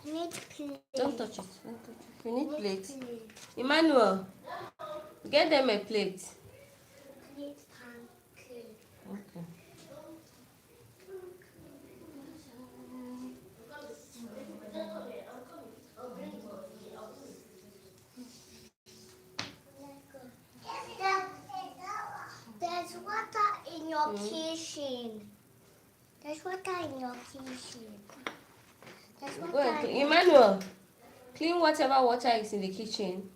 You need plate. Don't touch it. Don't touch it. You need plate. Emmanuel, get them a plate. Plate pancake. Okay. There's water in your kitchen. There's water in your kitchen. There's Go water and in clean. Emmanuel, clean whatever water is in the kitchen.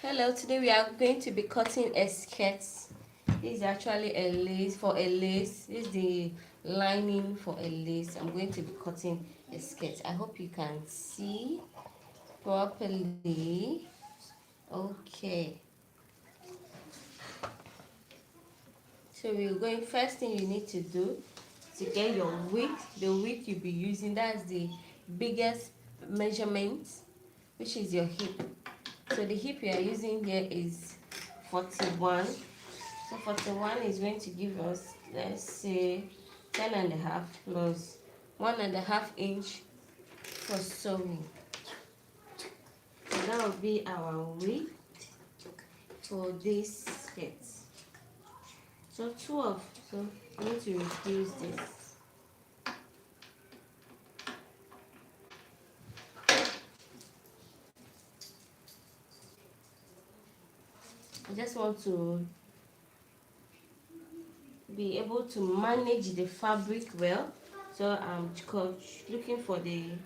Hello, today we are going to be cutting a skirt. This is actually a lace for a lace. This is the lining for a lace. I'm going to be cutting a skirt. I hope you can see properly. Okay. So we're going, first thing you need to do to get your width, the width you'll be using, that's the biggest measurement, which is your hip. So the hip you are using here is 41. So 41 is going to give us, let's say, 10.5 plus 1.5 inch for sewing. So that will be our width for this skirt. So 12. So I need to reduce this. I just want to be able to manage the fabric well. So I'm looking for I'm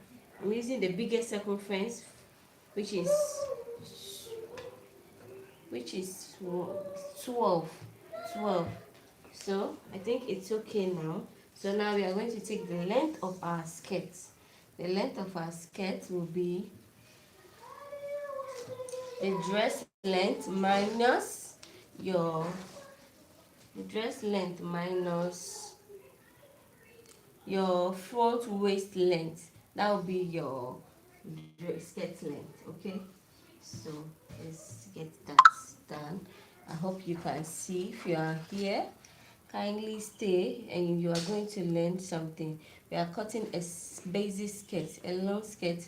using the biggest circumference, which is 12. So I think it's okay now. So now we are going to take the length of our skirt. The length of our skirt will be the dress length minus your front waist length. That will be your skirt length. Okay, so let's get that done. I hope you can see. If you are here, kindly stay and you are going to learn something. We are cutting a basic skirt, a long skirt.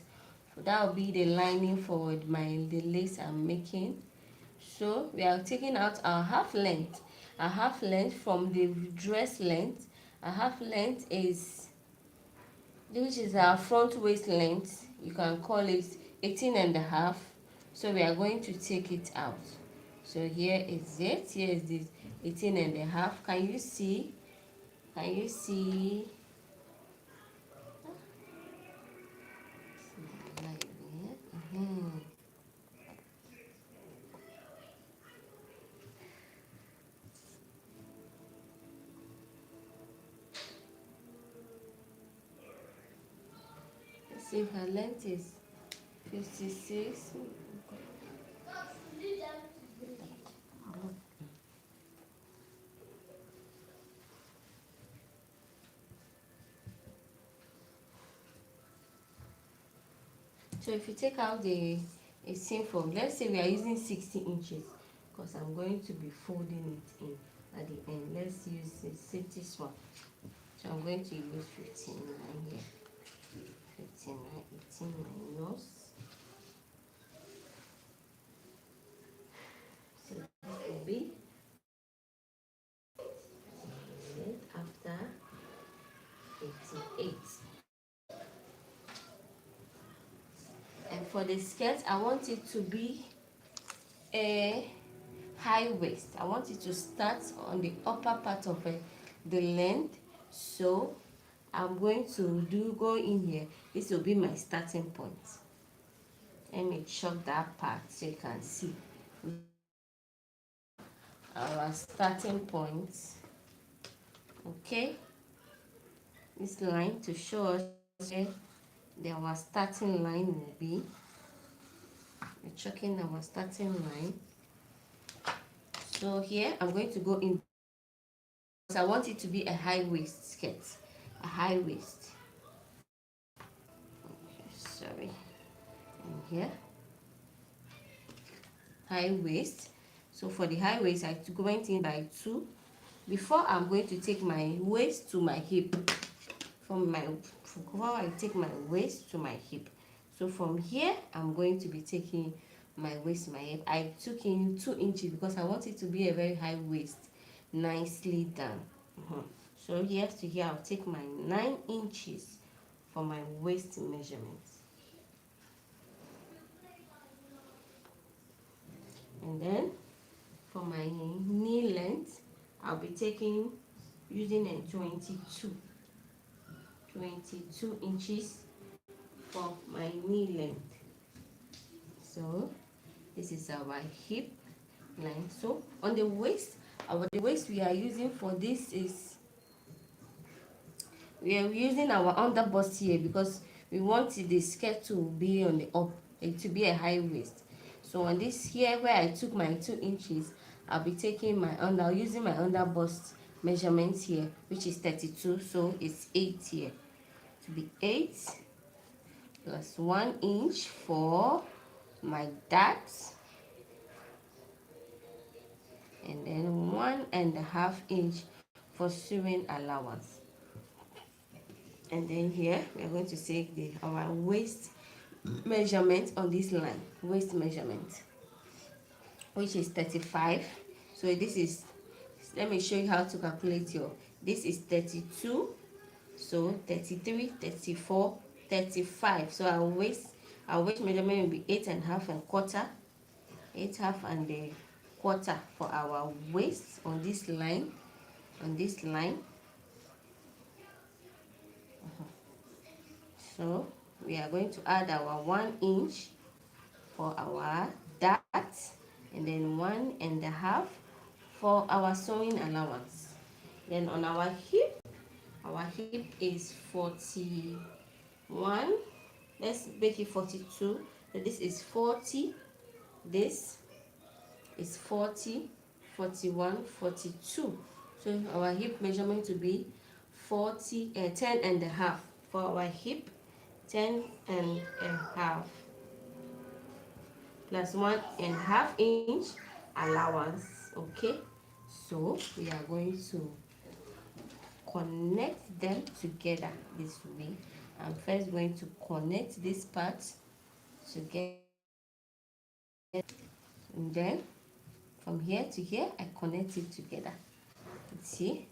That will be the lining for the lace I'm making. So we are taking out our half length. Our half length from the dress length. Our half length is, which is our front waist length. You can call it 18.5. So we are going to take it out. So here is it. Here is this 18.5. Can you see? Can you see? Let's see if her length is 56. So if you take out the seam from, let's say we are using 60 inches, because I'm going to be folding it in at the end. Let's use this one. So I'm going to use 59 here. 59, 18 minus. So this will be after 88. for the skirt, I want it to be a high waist. I want it to start on the upper part of the length. So I'm going to go in here. This will be my starting point. Let me chalk that part so you can see our starting point. Okay, this line to show us where our starting line will be. We're chalking our starting line. So here I'm going to go in because I want it to be a high waist skirt, a high waist. Okay, sorry, in here, high waist. So for the high waist, I went in by 2. Before I'm going to take my waist to my hip, before I take my waist to my hip. So from here, I'm going to be taking my waist to my hip. I took in 2 inches because I want it to be a very high waist, nicely done. So here to here, I'll take my 9 inches for my waist measurement. And then for my knee length, I'll be using a 22 inches for my knee length. So this is our hip line. So on the waist, the waist we are using for this is, we are using our underbust here because we want the skirt to be on the up, to be a high waist. So on this here where I took my 2 inches, I'll be taking using my underbust measurements here, which is 32. So it's 8 here. To be 8 plus 1 inch for my darts, and then 1.5 inch for sewing allowance. And then here we are going to take our waist measurement on this line, waist measurement, which is 35. So this is, let me show you how to calculate this is 32. So 33, 34, 35. So our waist measurement will be 8.5 1/4 for our waist on this line. So we are going to add our 1 inch for our dart, and then 1.5 for our sewing allowance. Then on our hip is 41. Let's make it 42. So this is 40. This is 40, 41, 42. So our hip measurement to be 10.5 for our hip, 10.5 plus 1.5 inch allowance. Okay, so we are going to connect them together this way. I'm first going to connect this part together, and then from here to here I connect it together. See,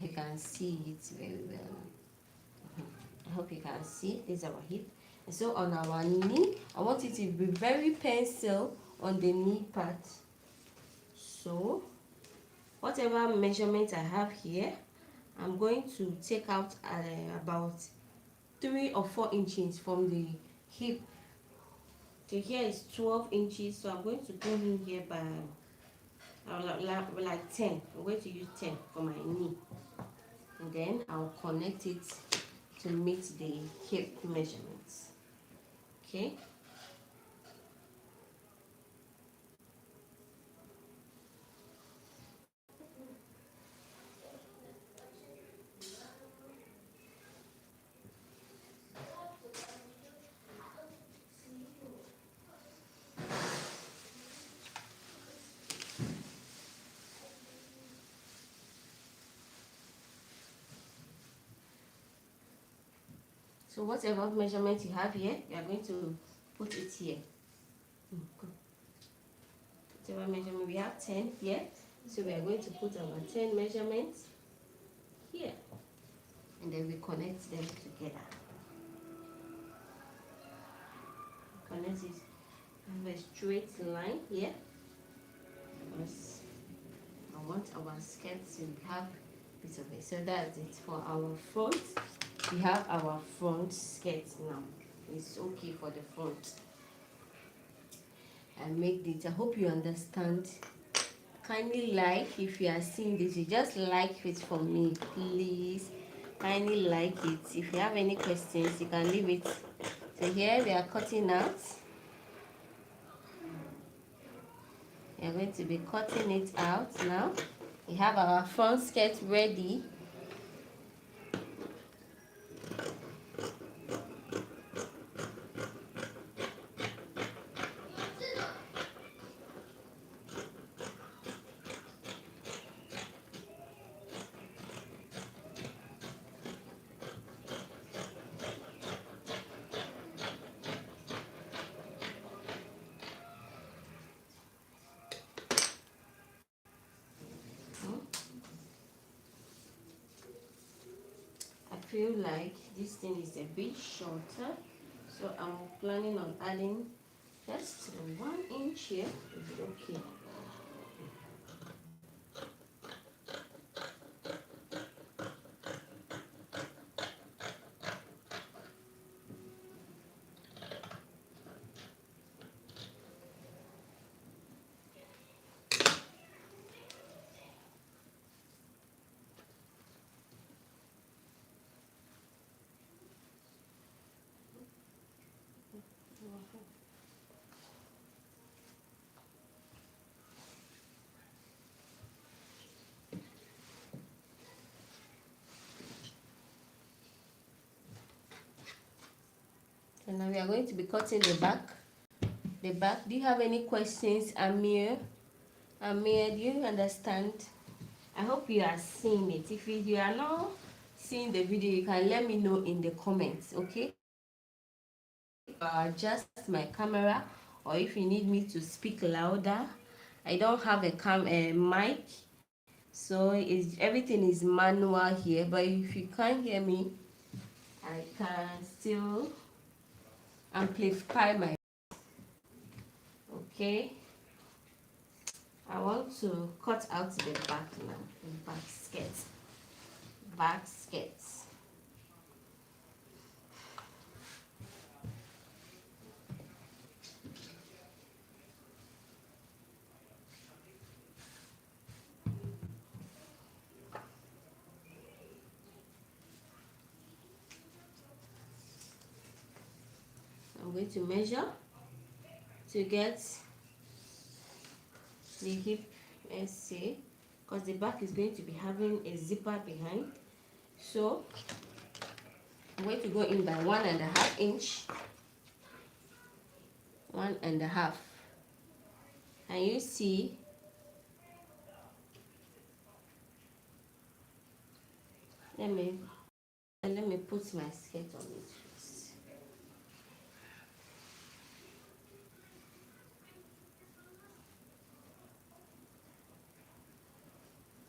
you can see it very well. I hope you can see. This is our hip. And so on our knee, I want it to be very pencil on the knee part. So whatever measurement I have here, I'm going to take out about 3 or 4 inches from the hip to here is 12 inches. So I'm going to go in here by like 10. I'm going to use 10 for my knee, and then I'll connect it to meet the hip measurements. Okay. So whatever measurement you have here, you are going to put it here. Whatever measurement we have 10 here, so we are going to put our 10 measurements here, and then we connect them together. connect it with a straight line here, because I want our skirt to have a bit of it. So that's it for our front. We have our front skirt now. It's okay for the front. I make it. I hope you understand. Kindly like if you are seeing this. You just like it for me, please. Kindly like it. If you have any questions, you can leave it. So here we are cutting out. We are going to be cutting it out now. We have our front skirt ready. I feel like this thing is a bit shorter, so I'm planning on adding just 1 inch here. Okay. And now we are going to be cutting the back. The back. Do you have any questions, Amir? Amir, do you understand? I hope you are seeing it. If you are not seeing the video, you can let me know in the comments, okay? Just my camera, or if you need me to speak louder. I don't have a mic, so everything is manual here. But if you can't hear me, I can still amplify my. Okay. I want to cut out the back now. The back skirt. Back skirts. I'm going to measure to get the hip, let's see, because the back is going to be having a zipper behind. So I'm going to go in by 1.5 inch. 1.5. Can you see? Let me put my skirt on it first.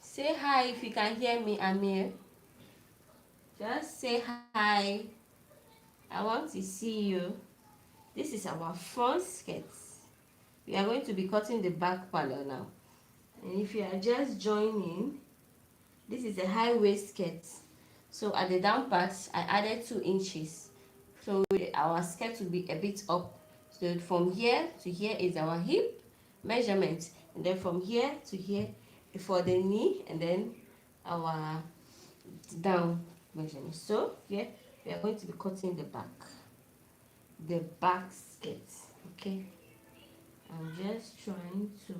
Say hi if you can hear me, Amir. Just say hi. I want to see you. This is our front skirt. We are going to be cutting the back panel now. And if you are just joining, this is a high waist skirt. So at the down part, I added 2 inches. So our skirt will be a bit up. So from here to here is our hip measurement. And then from here to here for the knee, and then our down measurement. So here we are going to be cutting the back skirt. Okay. I'm just trying to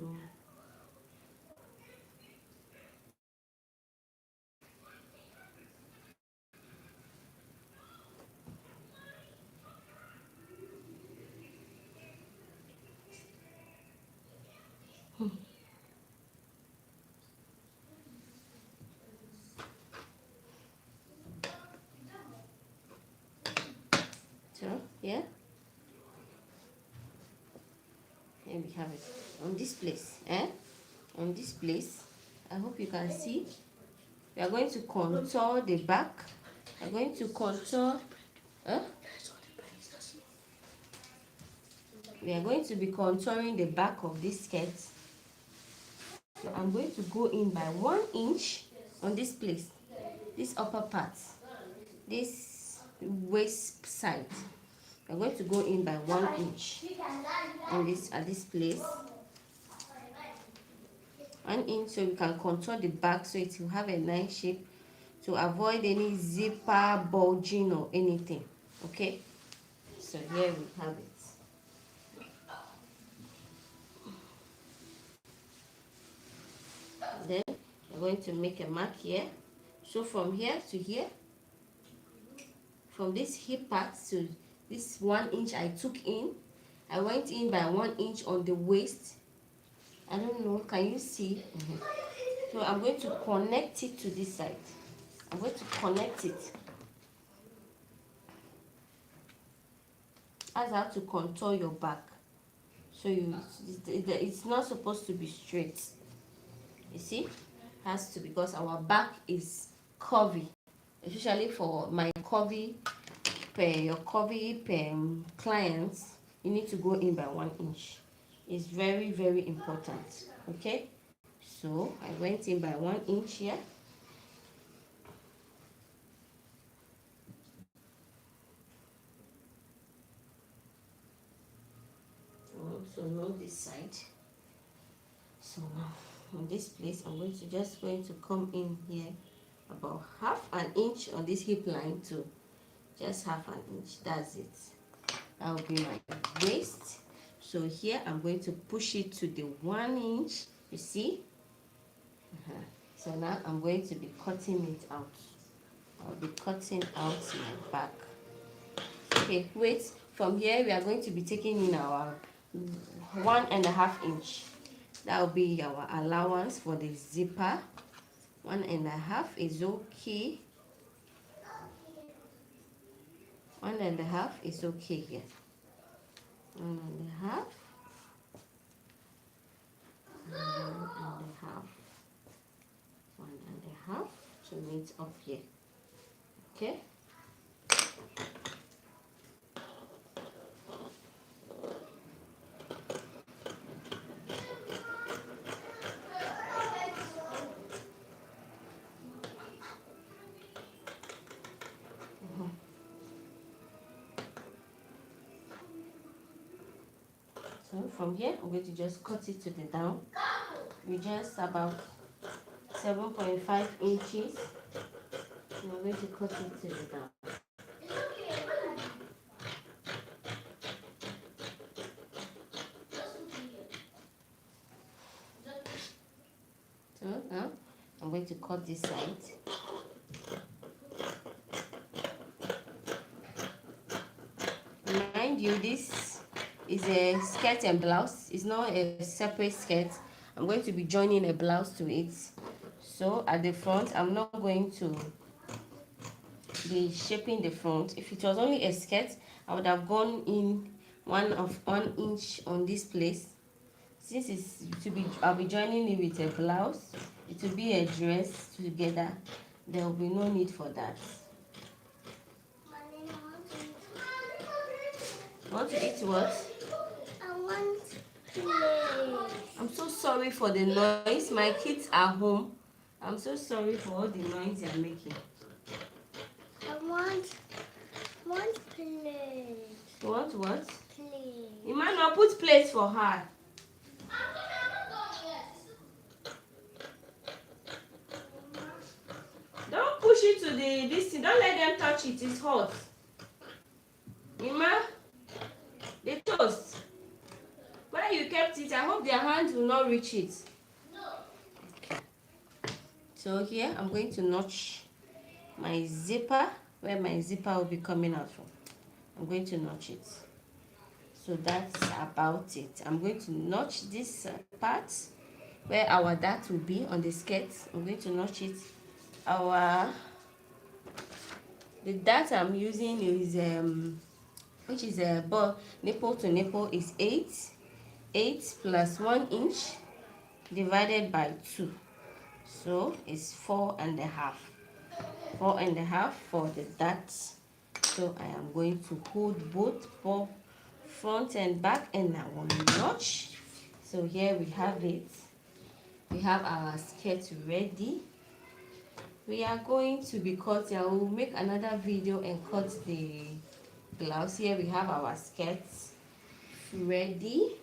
so yeah. Here we have it on this place, on this place. I hope you can see. We are going to contour the back. We are going to contour. we are going to be contouring the back of this skirt. So I'm going to go in by 1 inch on this place, this upper part, this waist side. I'm going to go in by 1 inch on this, at this place. 1 inch, so we can contour the back so it will have a nice shape, to avoid any zipper bulging or anything. Okay, so here we have it. Then we're going to make a mark here. So from here to here, from this hip part to this 1 inch I took in, I went in by 1 inch on the waist. I don't know, can you see? So I'm going to connect it to this side. I'm going to connect it. As how to contour your back. So it's not supposed to be straight. You see? Has to, because our back is curvy. Especially for my curvy your curvy clients, you need to go in by 1 inch. It's very, very important. Okay? So I went in by 1 inch here. So now this side. So now on this place, I'm going to come in here about 1/2 inch on this hip line too. Just 1/2 inch. That's it. That will be my waist. So here I'm going to push it to the 1 inch. You see? So now I'm going to be cutting it out. I'll be cutting out my back. Okay, wait. From here we are going to be taking in our 1.5 inch. That will be our allowance for the zipper. 1.5 is okay. 1.5 is okay here. 1.5. 1.5. 1.5 to meet up here. Okay. So from here, I'm going to just cut it to the down. We just about 7.5 inches. And I'm going to cut it to the down. So now I'm going to cut this side. Mind you, this is a skirt and blouse. It's not a separate skirt. I'm going to be joining a blouse to it. So at the front, I'm not going to be shaping the front. If it was only a skirt, I would have gone in 1 inch on this place. Since it's to be, I'll be joining it with a blouse. It will be a dress together. There will be no need for that. Want to eat what? I want play. I'm so sorry for the noise. My kids are home. I'm so sorry for all the noise they're making. I want play. You want what? Play. Emmanuel, put plates for her. Don't push it to this thing. Don't let them touch it. It's hot. Emma, the toast. Where you kept it, I hope their hands will not reach it. No. Okay. So here I'm going to notch my zipper, where my zipper will be coming out from. I'm going to notch it. So that's about it. I'm going to notch this part where our dart will be on the skirt. I'm going to notch it. The dart I'm using is which is a nipple to nipple is 8 plus 1 inch divided by 2, so it's 4.5. 4.5 for the dart. So I am going to hold both front and back, and now one notch. So here we have it. We have our skirt ready. We are going to be cutting. I will make another video and cut the blouse. Here we have our skirts ready.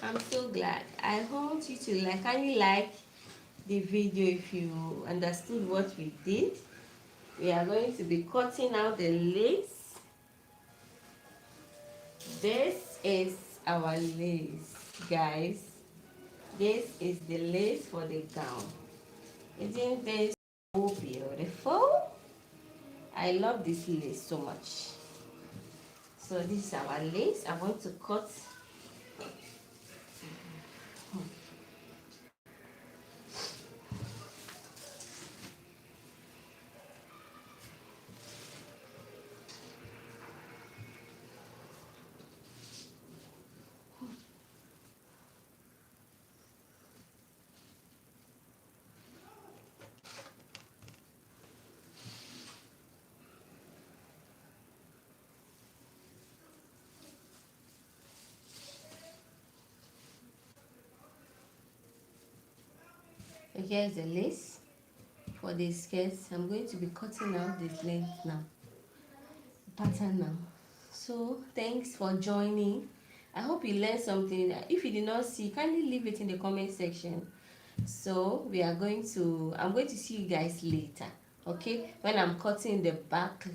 I'm so glad. I want you to like, kindly like the video if you understood what we did. We are going to be cutting out the lace. This is our lace, guys. This is the lace for the gown. Isn't this so beautiful? I love this lace so much. So this is our lace. I want to cut. Here's the lace for the skirts. I'm going to be cutting out this length now, pattern now. So thanks for joining. I hope you learned something. If you did not see, kindly leave it in the comment section. So I'm going to see you guys later, okay, when I'm cutting the back,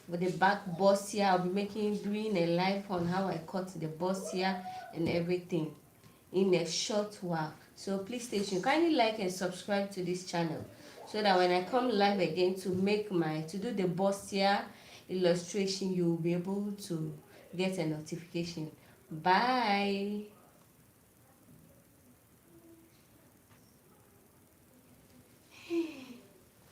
with the back bust here. I'll be doing a live on how I cut the bust here and everything in a short while. So please stay tuned. Kindly like and subscribe to this channel so that when I come live again to do the bustier illustration, you will be able to get a notification. Bye.